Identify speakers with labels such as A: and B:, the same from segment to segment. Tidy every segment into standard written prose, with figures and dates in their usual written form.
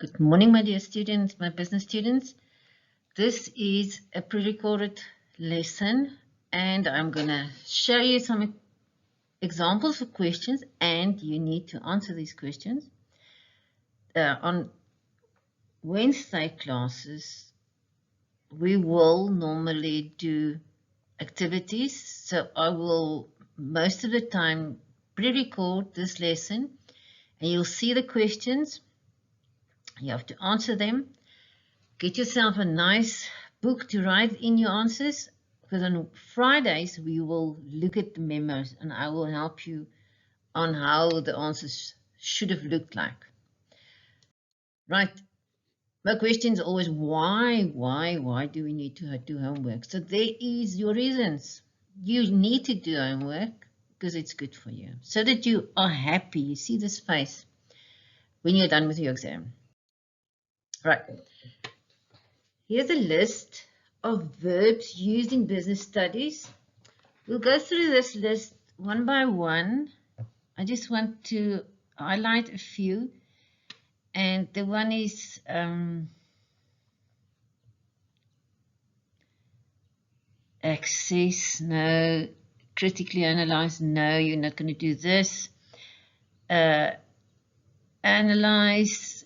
A: Good morning, my dear students, my business students. This is a pre-recorded lesson and I'm going to show you some examples of questions and you need to answer these questions. On Wednesday classes, we will normally do activities. So I will most of the time pre-record this lesson and you'll see the questions. You have to answer them. Get yourself a nice book to write in your answers, because on Fridays we will look at the memos and I will help you on how the answers should have looked like. Right. My question is always why do we need to do homework? So there is your reasons. You need to do homework because it's good for you, so that you are happy. You see this face when you're done with your exam. Right. Here's a list of verbs used in business studies. We'll go through this list one by one. I just want to highlight a few. And the one is access, no. Critically analyze, no, you're not going to do this. Analyze,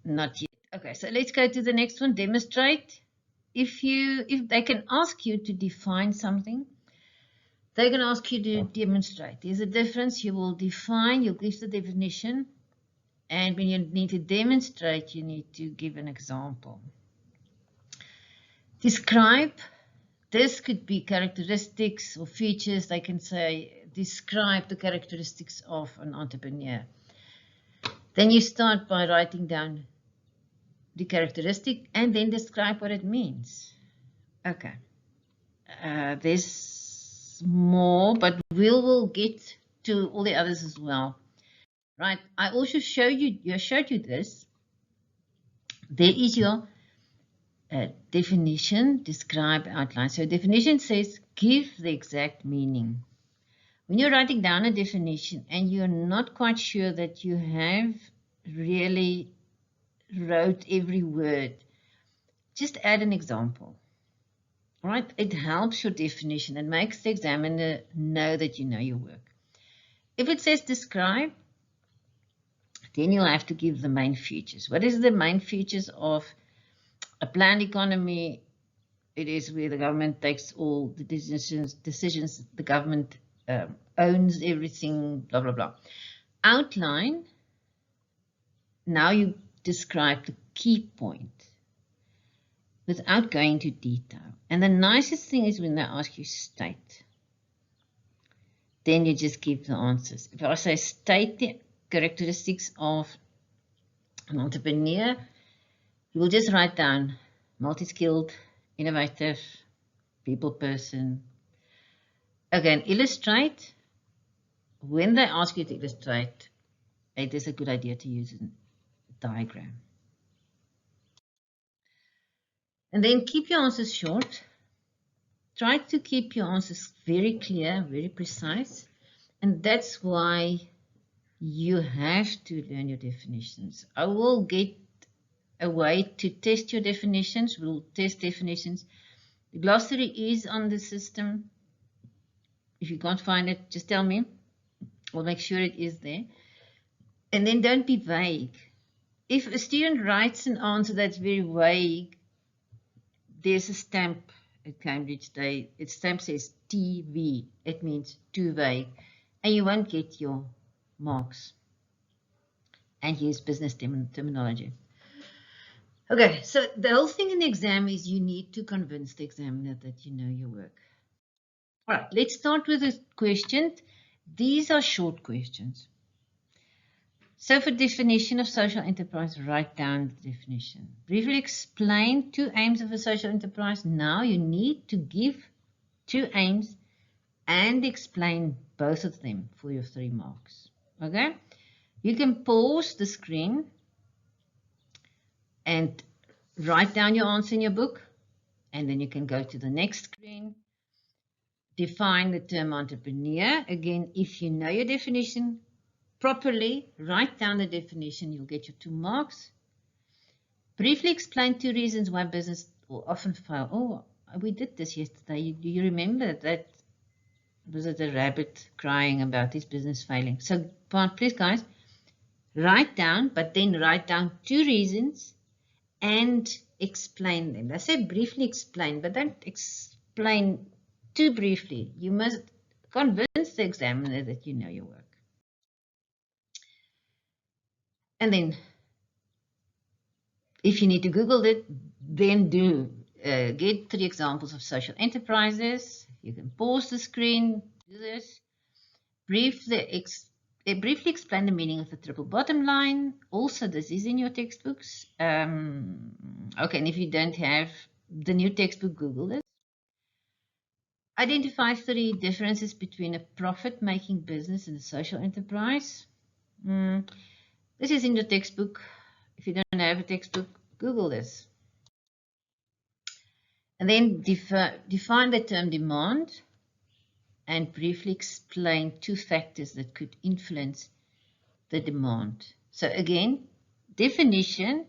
A: not yet. Okay, so let's go to the next one, demonstrate. If they can ask you to define something, they're going to ask you to demonstrate. There's a difference. You will define, you'll give the definition, and when you need to demonstrate, you need to give an example. Describe. This could be characteristics or features. They can say, describe the characteristics of an entrepreneur. Then you start by writing down the characteristic and then describe what it means. Okay. There's more, but we'll get to all the others as well. Right. I also showed you this. There is your definition, describe, outline. So definition says give the exact meaning. When you're writing down a definition and you're not quite sure that you have really wrote every word, just add an example. Right? It helps your definition and makes the examiner know that you know your work. If it says describe, then you'll have to give the main features. What is the main features of a planned economy? It is where the government takes all the decisions, the government owns everything, blah, blah, blah. Outline, now you describe the key point without going into detail. And the nicest thing is when they ask you state, then you just give the answers. If I say state the characteristics of an entrepreneur, you will just write down multi-skilled, innovative, people person. Again, illustrate. When they ask you to illustrate, it is a good idea to use a diagram. And then keep your answers short. Try to keep your answers very clear, very precise. And that's why you have to learn your definitions. I will get a way to test your definitions. We'll test definitions. The glossary is on the system. If you can't find it, just tell me. We'll make sure it is there. And then don't be vague. If a student writes an answer that's very vague, there's a stamp at Cambridge. Its stamp says TV. It means too vague. And you won't get your marks. And use business terminology. Okay, so the whole thing in the exam is you need to convince the examiner that you know your work. All right, let's start with the question. These are short questions. So for definition of social enterprise, write down the definition. Briefly explain 2 aims of a social enterprise. Now you need to give 2 aims and explain both of them for your 3 marks. Okay? You can pause the screen and write down your answer in your book, and then you can go to the next screen. Define the term entrepreneur. Again, if you know your definition properly, write down the definition, you'll get your 2 marks. Briefly explain 2 reasons why business will often fail. Oh, we did this yesterday. Do you remember that? Was it a rabbit crying about his business failing? So please, guys, write down, but then write down 2 reasons and explain them. I say briefly explain, but don't explain too briefly. You must convince the examiner that you know your work. And then, if you need to Google it, then do. Get 3 examples of social enterprises. You can pause the screen, do this. Briefly explain the meaning of the triple bottom line. Also, this is in your textbooks. Okay, and if you don't have the new textbook, Google it. Identify 3 differences between a profit-making business and a social enterprise. This is in your textbook. If you don't have a textbook, Google this. And then define the term demand and briefly explain 2 factors that could influence the demand. So again, definition.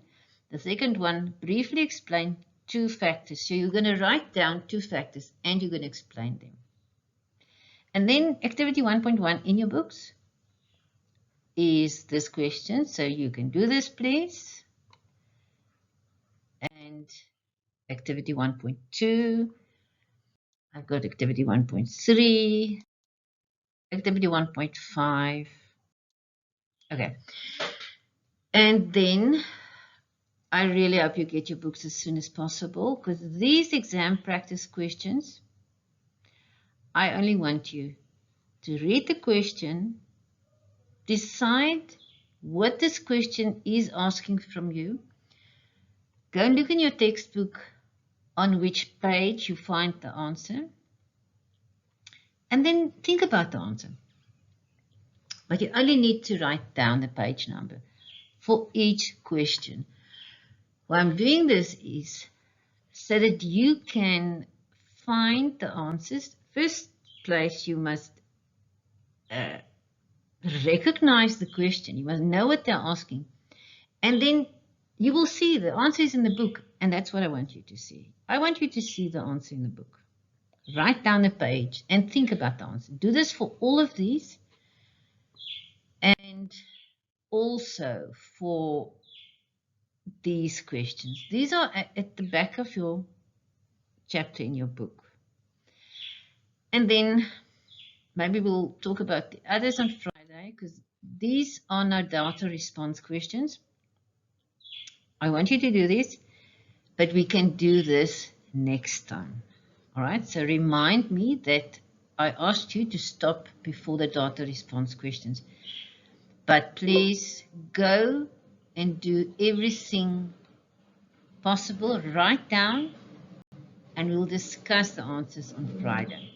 A: The second one, briefly explain 2 factors. So you're going to write down 2 factors and you're going to explain them. And then activity 1.1 in your books is this question. So you can do this, please. And activity 1.2. I've got activity 1.3, activity 1.5. Okay. And then I really hope you get your books as soon as possible, because these exam practice questions, I only want you to read the question, decide what this question is asking from you, go and look in your textbook on which page you find the answer, and then think about the answer. But you only need to write down the page number for each question. Why I'm doing this is so that you can find the answers. First place, you must recognize the question. You must know what they're asking. And then you will see the answer is in the book, and that's what I want you to see. I want you to see the answer in the book. Write down the page and think about the answer. Do this for all of these, and also for these questions. These are at the back of your chapter in your book. And then maybe we'll talk about the others on Friday, because these are no data response questions. I want you to do this, but we can do this next time. All right, so remind me that I asked you to stop before the data response questions. But please go and do everything possible. Write down, and we'll discuss the answers on Friday.